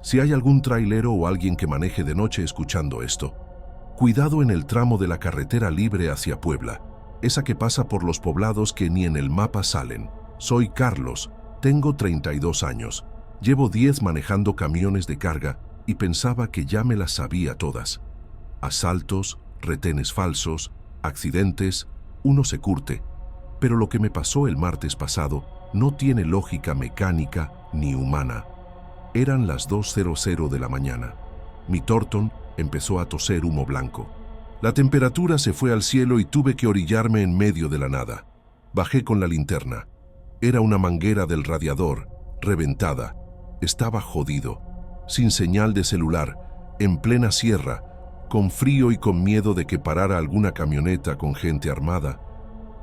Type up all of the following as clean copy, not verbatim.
Si hay algún trailero o alguien que maneje de noche escuchando esto, cuidado en el tramo de la carretera libre hacia Puebla, esa que pasa por los poblados que ni en el mapa salen. Soy Carlos, tengo 32 años, llevo 10 manejando camiones de carga y pensaba que ya me las sabía todas. Asaltos, retenes falsos, accidentes, uno se curte, pero lo que me pasó el martes pasado no tiene lógica mecánica ni humana. Eran las 2:00 de la mañana. Mi Torton empezó a toser humo blanco. La temperatura se fue al cielo y tuve que orillarme en medio de la nada. Bajé con la linterna. Era una manguera del radiador, reventada. Estaba jodido, sin señal de celular, en plena sierra, con frío y con miedo de que parara alguna camioneta con gente armada.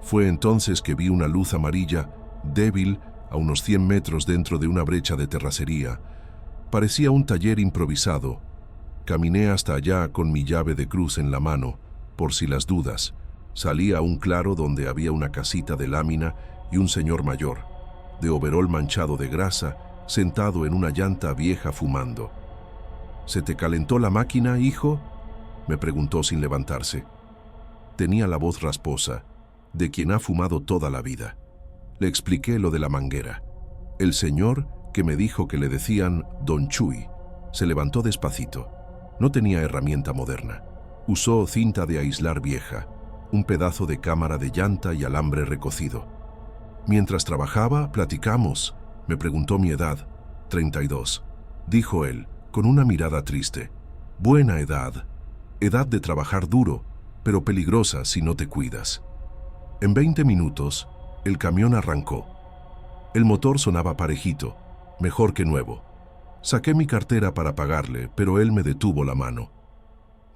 Fue entonces que vi una luz amarilla, débil, a unos 100 metros dentro de una brecha de terracería. Parecía un taller improvisado. Caminé hasta allá con mi llave de cruz en la mano, por si las dudas. Salí a un claro donde había una casita de lámina y un señor mayor, de overol manchado de grasa, sentado en una llanta vieja fumando. ¿Se te calentó la máquina, hijo?, me preguntó sin levantarse. Tenía la voz rasposa, de quien ha fumado toda la vida. Le expliqué lo de la manguera. El señor, que me dijo que le decían Don Chuy, se levantó despacito. No tenía herramienta moderna. Usó cinta de aislar vieja, un pedazo de cámara de llanta y alambre recocido. Mientras trabajaba, platicamos. Me preguntó mi edad. 32. Dijo él, con una mirada triste. Buena edad. Edad de trabajar duro, pero peligrosa si no te cuidas. En 20 minutos, el camión arrancó. El motor sonaba parejito, mejor que nuevo. Saqué mi cartera para pagarle, pero él me detuvo la mano.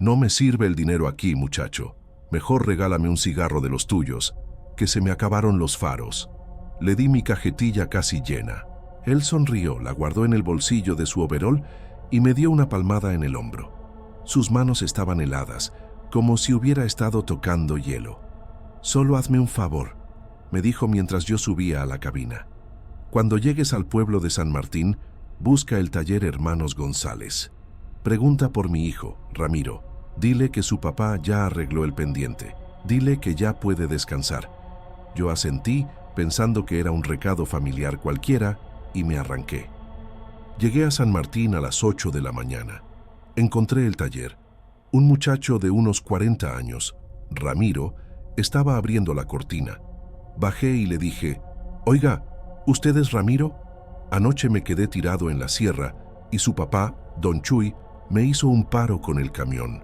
No me sirve el dinero aquí, muchacho. Mejor regálame un cigarro de los tuyos, que se me acabaron los faros. Le di mi cajetilla casi llena. Él sonrió, la guardó en el bolsillo de su overol y me dio una palmada en el hombro. Sus manos estaban heladas, como si hubiera estado tocando hielo. Solo hazme un favor, me dijo mientras yo subía a la cabina. Cuando llegues al pueblo de San Martín, busca el taller Hermanos González. Pregunta por mi hijo, Ramiro. Dile que su papá ya arregló el pendiente. Dile que ya puede descansar. Yo asentí, pensando que era un recado familiar cualquiera, y me arranqué. Llegué a San Martín a las 8 de la mañana. Encontré el taller. Un muchacho de unos 40 años, Ramiro, estaba abriendo la cortina. Bajé y le dije, «Oiga, ¿usted es Ramiro? Anoche me quedé tirado en la sierra y su papá, Don Chuy, me hizo un paro con el camión.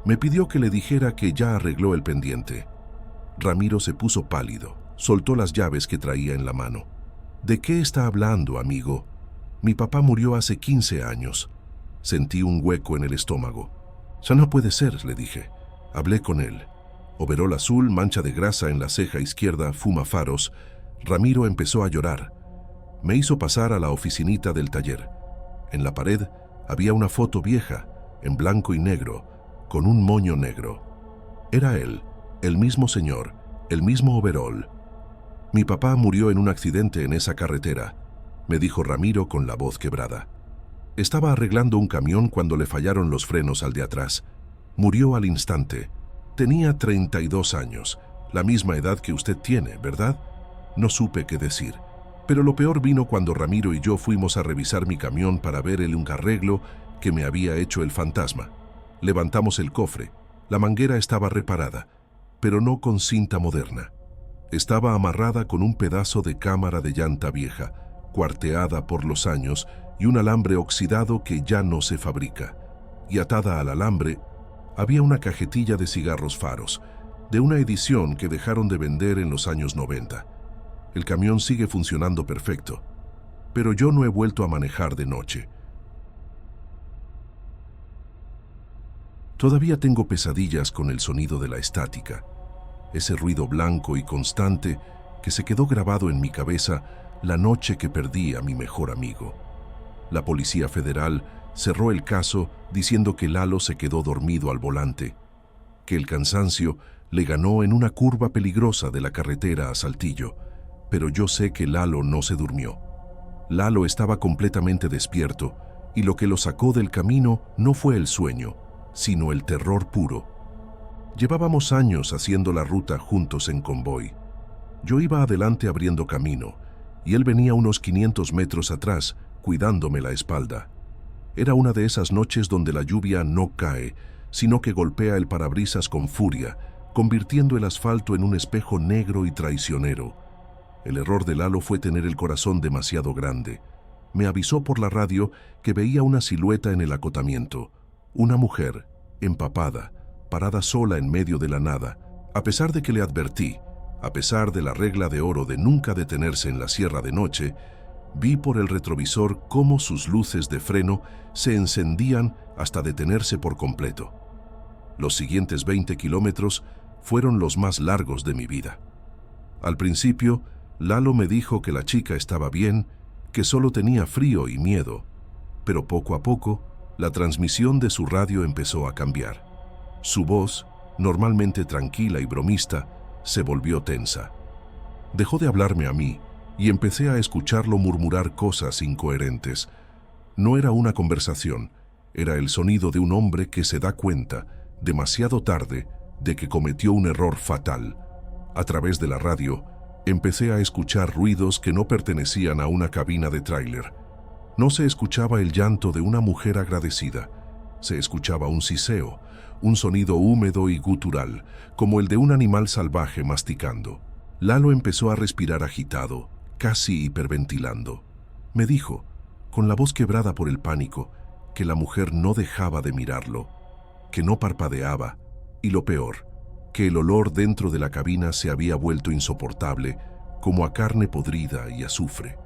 Me pidió que le dijera que ya arregló el pendiente». Ramiro se puso pálido, soltó las llaves que traía en la mano. «¿De qué está hablando, amigo? Mi papá murió hace 15 años». Sentí un hueco en el estómago. «Eso no puede ser», le dije. Hablé con él. Overol azul, mancha de grasa en la ceja izquierda, fuma faros. Ramiro empezó a llorar. Me hizo pasar a la oficinita del taller. En la pared había una foto vieja, en blanco y negro, con un moño negro. Era él, el mismo señor, el mismo overol. «Mi papá murió en un accidente en esa carretera», me dijo Ramiro con la voz quebrada. «Estaba arreglando un camión cuando le fallaron los frenos al de atrás. Murió al instante. Tenía 32 años, la misma edad que usted tiene, ¿verdad?» No supe qué decir. Pero lo peor vino cuando Ramiro y yo fuimos a revisar mi camión para ver un arreglo que me había hecho el fantasma. Levantamos el cofre. La manguera estaba reparada, pero no con cinta moderna. Estaba amarrada con un pedazo de cámara de llanta vieja, cuarteada por los años, y un alambre oxidado que ya no se fabrica. Y atada al alambre había una cajetilla de cigarros faros, de una edición que dejaron de vender en los años 90. El camión sigue funcionando perfecto, pero yo no he vuelto a manejar de noche. Todavía tengo pesadillas con el sonido de la estática, ese ruido blanco y constante que se quedó grabado en mi cabeza la noche que perdí a mi mejor amigo. La Policía Federal cerró el caso diciendo que Lalo se quedó dormido al volante, que el cansancio le ganó en una curva peligrosa de la carretera a Saltillo, pero yo sé que Lalo no se durmió. Lalo estaba completamente despierto y lo que lo sacó del camino no fue el sueño, sino el terror puro. Llevábamos años haciendo la ruta juntos en convoy. Yo iba adelante abriendo camino, y él venía unos 500 metros atrás, cuidándome la espalda. Era una de esas noches donde la lluvia no cae, sino que golpea el parabrisas con furia, convirtiendo el asfalto en un espejo negro y traicionero. El error de Lalo fue tener el corazón demasiado grande. Me avisó por la radio que veía una silueta en el acotamiento, una mujer, empapada, parada sola en medio de la nada. A pesar de que le advertí, a pesar de la regla de oro de nunca detenerse en la sierra de noche, vi por el retrovisor cómo sus luces de freno se encendían hasta detenerse por completo. Los siguientes 20 kilómetros fueron los más largos de mi vida. Al principio, Lalo me dijo que la chica estaba bien, que solo tenía frío y miedo, pero poco a poco, la transmisión de su radio empezó a cambiar. Su voz, normalmente tranquila y bromista, se volvió tensa. Dejó de hablarme a mí y empecé a escucharlo murmurar cosas incoherentes. No era una conversación, era el sonido de un hombre que se da cuenta, demasiado tarde, de que cometió un error fatal. A través de la radio, empecé a escuchar ruidos que no pertenecían a una cabina de tráiler. No se escuchaba el llanto de una mujer agradecida. Se escuchaba un siseo, un sonido húmedo y gutural, como el de un animal salvaje masticando. Lalo empezó a respirar agitado, casi hiperventilando. Me dijo, con la voz quebrada por el pánico, que la mujer no dejaba de mirarlo, que no parpadeaba, y lo peor, que el olor dentro de la cabina se había vuelto insoportable, como a carne podrida y azufre.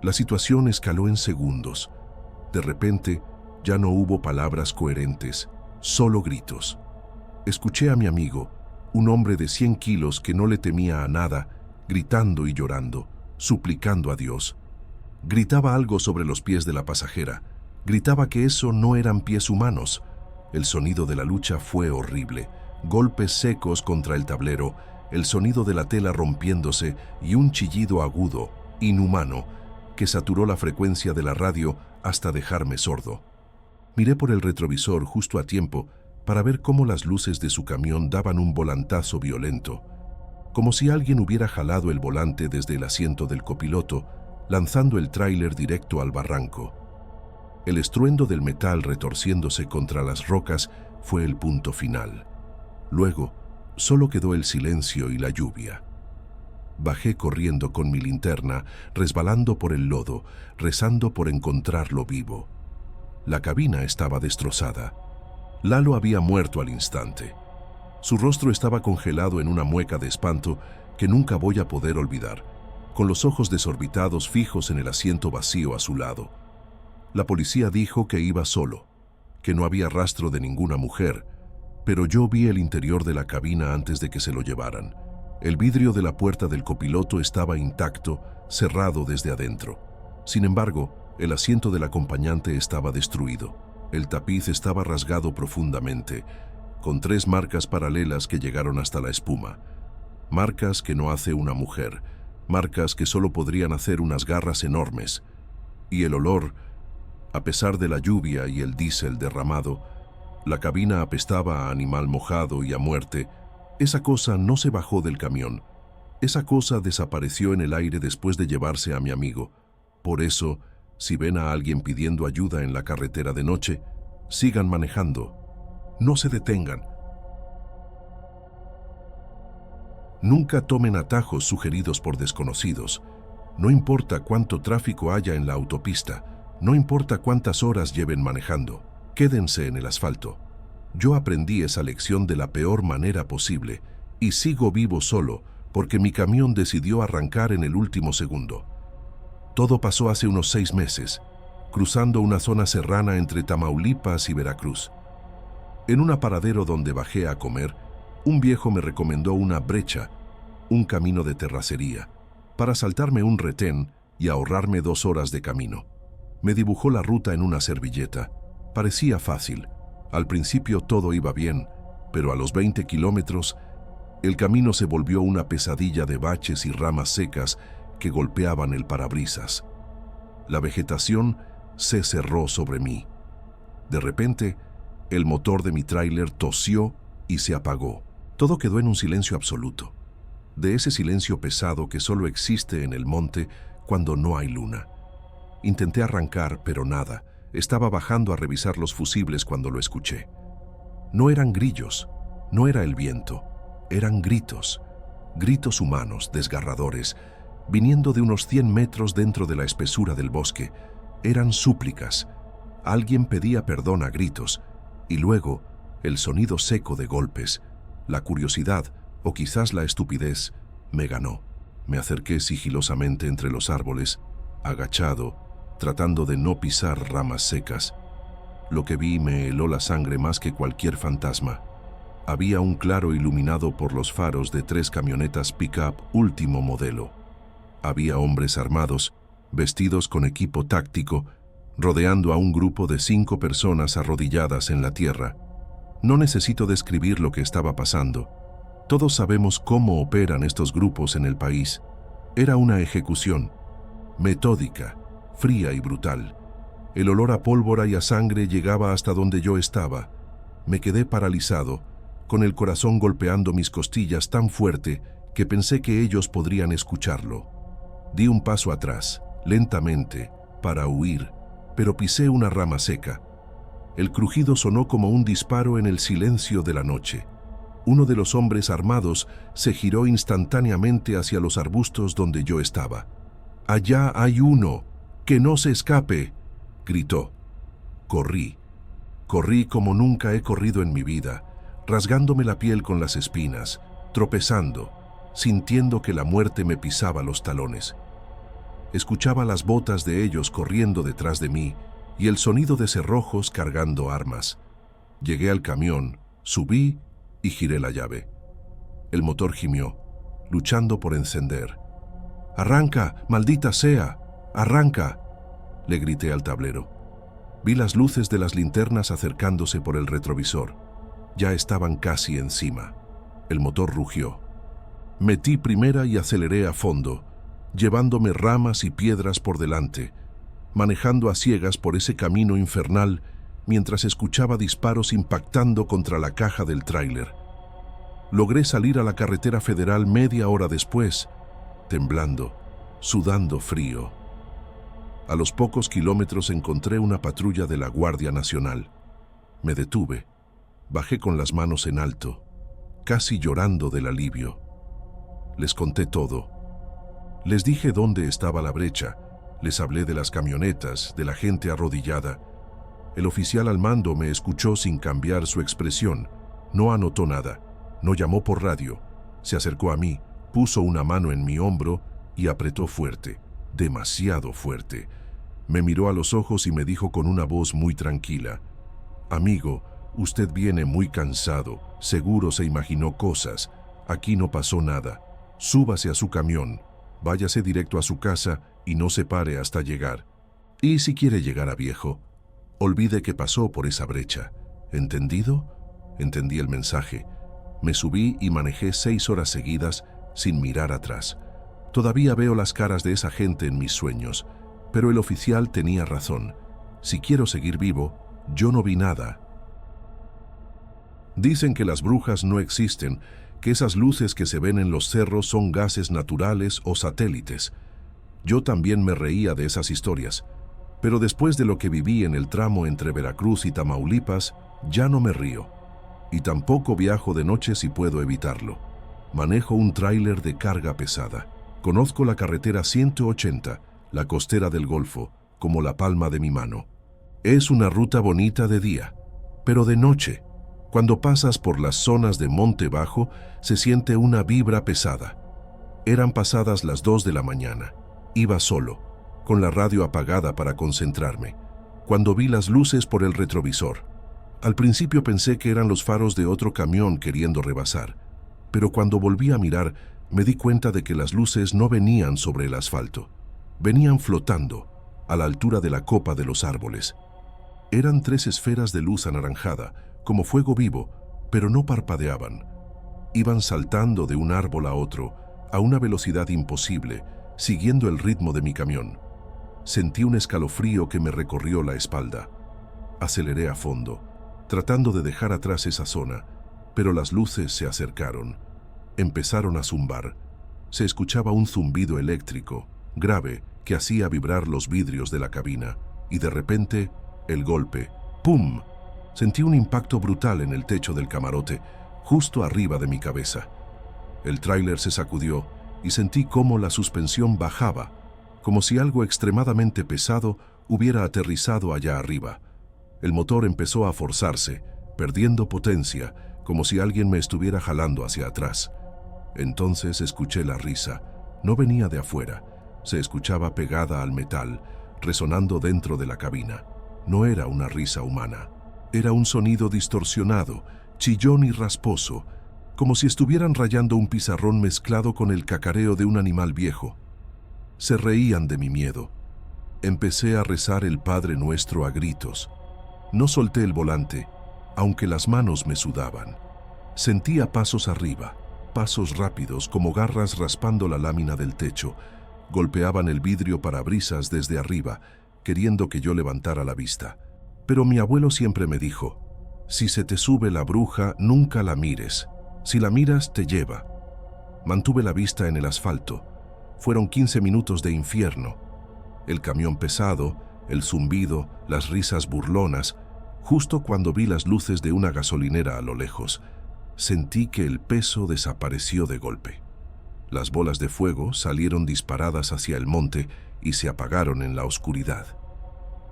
La situación escaló en segundos. De repente, ya no hubo palabras coherentes, solo gritos. Escuché a mi amigo, un hombre de 100 kilos que no le temía a nada, gritando y llorando, suplicando a Dios. Gritaba algo sobre los pies de la pasajera. Gritaba que eso no eran pies humanos. El sonido de la lucha fue horrible. Golpes secos contra el tablero, el sonido de la tela rompiéndose y un chillido agudo, inhumano, que saturó la frecuencia de la radio hasta dejarme sordo. Miré por el retrovisor justo a tiempo para ver cómo las luces de su camión daban un volantazo violento, como si alguien hubiera jalado el volante desde el asiento del copiloto, lanzando el tráiler directo al barranco. El estruendo del metal retorciéndose contra las rocas fue el punto final. Luego, solo quedó el silencio y la lluvia. Bajé corriendo con mi linterna, resbalando por el lodo, rezando por encontrarlo vivo. La cabina estaba destrozada. Lalo había muerto al instante. Su rostro estaba congelado en una mueca de espanto que nunca voy a poder olvidar, con los ojos desorbitados fijos en el asiento vacío a su lado. La policía dijo que iba solo, que no había rastro de ninguna mujer, pero yo vi el interior de la cabina antes de que se lo llevaran. El vidrio de la puerta del copiloto estaba intacto, cerrado desde adentro. Sin embargo, el asiento del acompañante estaba destruido. El tapiz estaba rasgado profundamente, con 3 marcas paralelas que llegaron hasta la espuma. Marcas que no hace una mujer, marcas que solo podrían hacer unas garras enormes. Y el olor, a pesar de la lluvia y el diésel derramado, la cabina apestaba a animal mojado y a muerte. Esa cosa no se bajó del camión. Esa cosa desapareció en el aire después de llevarse a mi amigo. Por eso, si ven a alguien pidiendo ayuda en la carretera de noche, sigan manejando. No se detengan. Nunca tomen atajos sugeridos por desconocidos. No importa cuánto tráfico haya en la autopista, no importa cuántas horas lleven manejando, quédense en el asfalto. Yo aprendí esa lección de la peor manera posible y sigo vivo solo porque mi camión decidió arrancar en el último segundo. Todo pasó hace unos 6 meses, cruzando una zona serrana entre Tamaulipas y Veracruz. En un paradero donde bajé a comer, un viejo me recomendó una brecha, un camino de terracería, para saltarme un retén y ahorrarme 2 horas de camino. Me dibujó la ruta en una servilleta. Parecía fácil. Al principio todo iba bien, pero a los 20 kilómetros, el camino se volvió una pesadilla de baches y ramas secas que golpeaban el parabrisas. La vegetación se cerró sobre mí. De repente, el motor de mi tráiler tosió y se apagó. Todo quedó en un silencio absoluto. De ese silencio pesado que solo existe en el monte cuando no hay luna. Intenté arrancar, pero nada. Estaba bajando a revisar los fusibles cuando lo escuché. No eran grillos, no era el viento, eran gritos. Gritos humanos, desgarradores, viniendo de unos 100 metros dentro de la espesura del bosque. Eran súplicas. Alguien pedía perdón a gritos, y luego el sonido seco de golpes. La curiosidad, o quizás la estupidez, me ganó. Me acerqué sigilosamente entre los árboles, agachado, tratando de no pisar ramas secas. Lo que vi me heló la sangre más que cualquier fantasma. Había un claro iluminado por los faros de 3 camionetas pick-up último modelo. Había hombres armados, vestidos con equipo táctico, rodeando a un grupo de 5 personas arrodilladas en la tierra. No necesito describir lo que estaba pasando. Todos sabemos cómo operan estos grupos en el país. Era una ejecución, metódica, fría y brutal. El olor a pólvora y a sangre llegaba hasta donde yo estaba. Me quedé paralizado, con el corazón golpeando mis costillas tan fuerte que pensé que ellos podrían escucharlo. Di un paso atrás, lentamente, para huir, pero pisé una rama seca. El crujido sonó como un disparo en el silencio de la noche. Uno de los hombres armados se giró instantáneamente hacia los arbustos donde yo estaba. «¡Allá hay uno! ¡Que no se escape!», gritó. Corrí. Corrí como nunca he corrido en mi vida, rasgándome la piel con las espinas, tropezando, sintiendo que la muerte me pisaba los talones. Escuchaba las botas de ellos corriendo detrás de mí y el sonido de cerrojos cargando armas. Llegué al camión, subí y giré la llave. El motor gimió, luchando por encender. «¡Arranca, maldita sea! ¡Arranca!», le grité al tablero. Vi las luces de las linternas acercándose por el retrovisor. Ya estaban casi encima. El motor rugió. Metí primera y aceleré a fondo, llevándome ramas y piedras por delante, manejando a ciegas por ese camino infernal mientras escuchaba disparos impactando contra la caja del tráiler. Logré salir a la carretera federal media hora después, temblando, sudando frío. A los pocos kilómetros encontré una patrulla de la Guardia Nacional. Me detuve, bajé con las manos en alto, casi llorando del alivio. Les conté todo. Les dije dónde estaba la brecha, les hablé de las camionetas, de la gente arrodillada. El oficial al mando me escuchó sin cambiar su expresión. No anotó nada, no llamó por radio. Se acercó a mí, puso una mano en mi hombro y apretó fuerte, demasiado fuerte. Me miró a los ojos y me dijo con una voz muy tranquila: «Amigo, usted viene muy cansado, seguro se imaginó cosas. Aquí no pasó nada. Súbase a su camión, váyase directo a su casa y no se pare hasta llegar. Y si quiere llegar a viejo, olvide que pasó por esa brecha. ¿Entendido?». Entendí el mensaje. Me subí y manejé 6 horas seguidas sin mirar atrás. Todavía veo las caras de esa gente en mis sueños, pero el oficial tenía razón. Si quiero seguir vivo, yo no vi nada. Dicen que las brujas no existen, que esas luces que se ven en los cerros son gases naturales o satélites. Yo también me reía de esas historias, pero después de lo que viví en el tramo entre Veracruz y Tamaulipas, ya no me río. Y tampoco viajo de noche si puedo evitarlo. Manejo un tráiler de carga pesada. Conozco la carretera 180, la costera del Golfo, como la palma de mi mano. Es una ruta bonita de día, pero de noche, cuando pasas por las zonas de Monte Bajo, se siente una vibra pesada. Eran pasadas las 2 de la mañana. Iba solo, con la radio apagada para concentrarme, cuando vi las luces por el retrovisor. Al principio pensé que eran los faros de otro camión queriendo rebasar, pero cuando volví a mirar, me di cuenta de que las luces no venían sobre el asfalto. Venían flotando, a la altura de la copa de los árboles. Eran 3 esferas de luz anaranjada, como fuego vivo, pero no parpadeaban. Iban saltando de un árbol a otro, a una velocidad imposible, siguiendo el ritmo de mi camión. Sentí un escalofrío que me recorrió la espalda. Aceleré a fondo, tratando de dejar atrás esa zona, pero las luces se acercaron. Empezaron a zumbar. Se escuchaba un zumbido eléctrico, grave, que hacía vibrar los vidrios de la cabina, y de repente, el golpe. ¡Pum! Sentí un impacto brutal en el techo del camarote, justo arriba de mi cabeza. El tráiler se sacudió y sentí cómo la suspensión bajaba, como si algo extremadamente pesado hubiera aterrizado allá arriba. El motor empezó a forzarse, perdiendo potencia, como si alguien me estuviera jalando hacia atrás. Entonces escuché la risa. No venía de afuera, se escuchaba pegada al metal, resonando dentro de la cabina. No era una risa humana. Era un sonido distorsionado, chillón y rasposo, como si estuvieran rayando un pizarrón mezclado con el cacareo de un animal viejo. Se reían de mi miedo. Empecé a rezar el Padre Nuestro a gritos. No solté el volante, aunque las manos me sudaban. Sentía pasos arriba, pasos rápidos como garras raspando la lámina del techo. Golpeaban el vidrio parabrisas desde arriba, queriendo que yo levantara la vista. Pero mi abuelo siempre me dijo, si se te sube la bruja, nunca la mires. Si la miras, te lleva. Mantuve la vista en el asfalto. Fueron 15 minutos de infierno. El camión pesado, el zumbido, las risas burlonas. Justo cuando vi las luces de una gasolinera a lo lejos, sentí que el peso desapareció de golpe. Las bolas de fuego salieron disparadas hacia el monte y se apagaron en la oscuridad.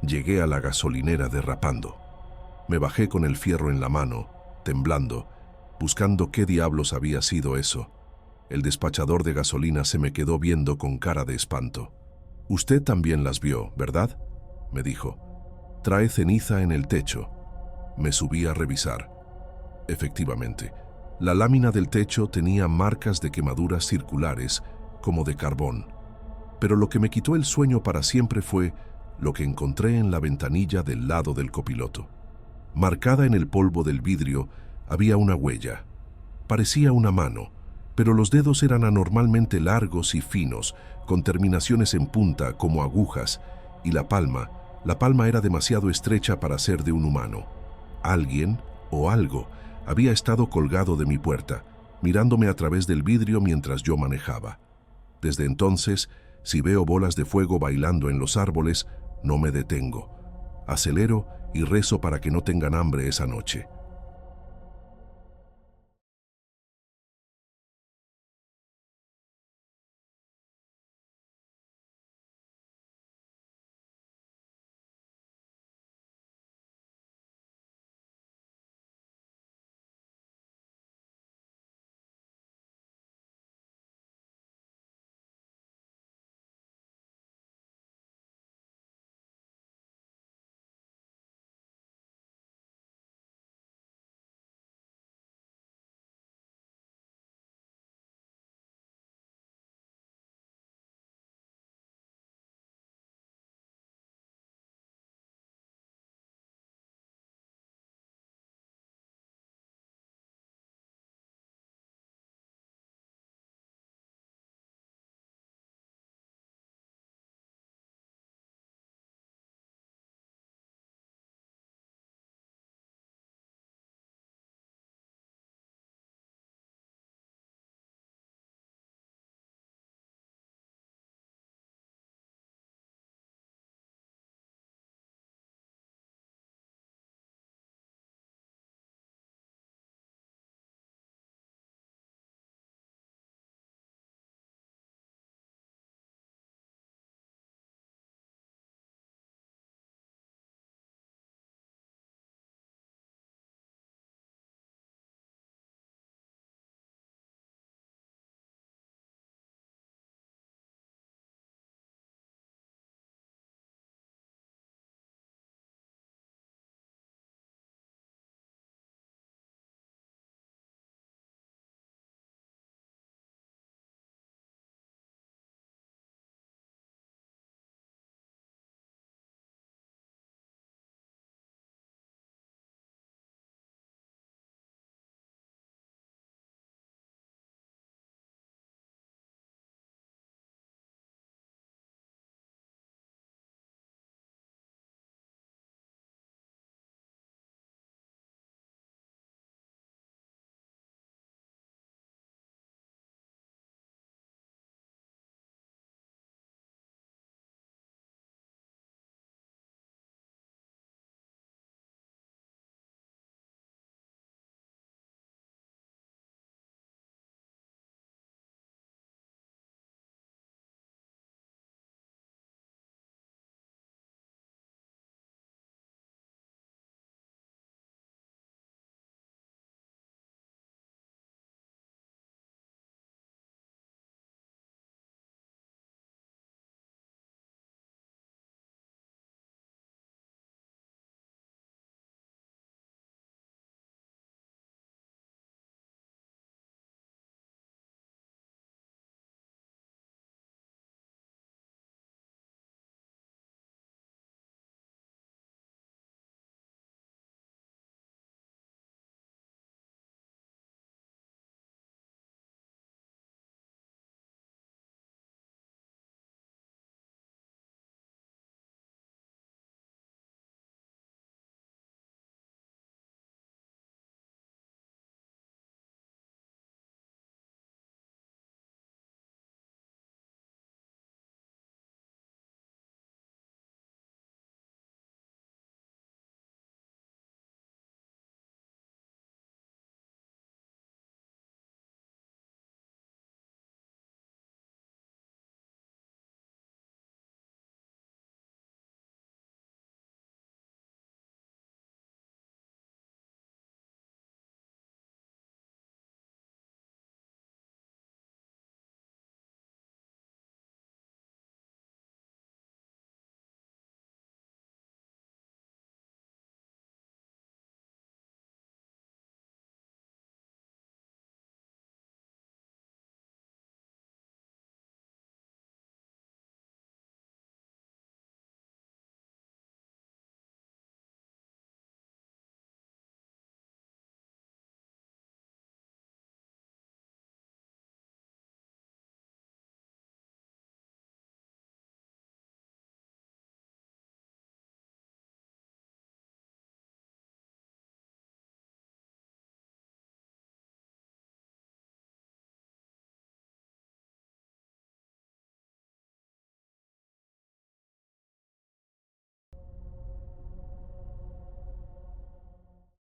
Llegué a la gasolinera derrapando. Me bajé con el fierro en la mano, temblando, buscando qué diablos había sido eso. El despachador de gasolina se me quedó viendo con cara de espanto. «Usted también las vio, ¿verdad?», me dijo. «Trae ceniza en el techo». Me subí a revisar. Efectivamente, la lámina del techo tenía marcas de quemaduras circulares, como de carbón. Pero lo que me quitó el sueño para siempre fue lo que encontré en la ventanilla del lado del copiloto. Marcada en el polvo del vidrio había una huella. Parecía una mano, pero los dedos eran anormalmente largos y finos, con terminaciones en punta como agujas, y la palma era demasiado estrecha para ser de un humano. Alguien o algo había estado colgado de mi puerta, mirándome a través del vidrio mientras yo manejaba. Desde entonces, si veo bolas de fuego bailando en los árboles, no me detengo. Acelero y rezo para que no tengan hambre esa noche.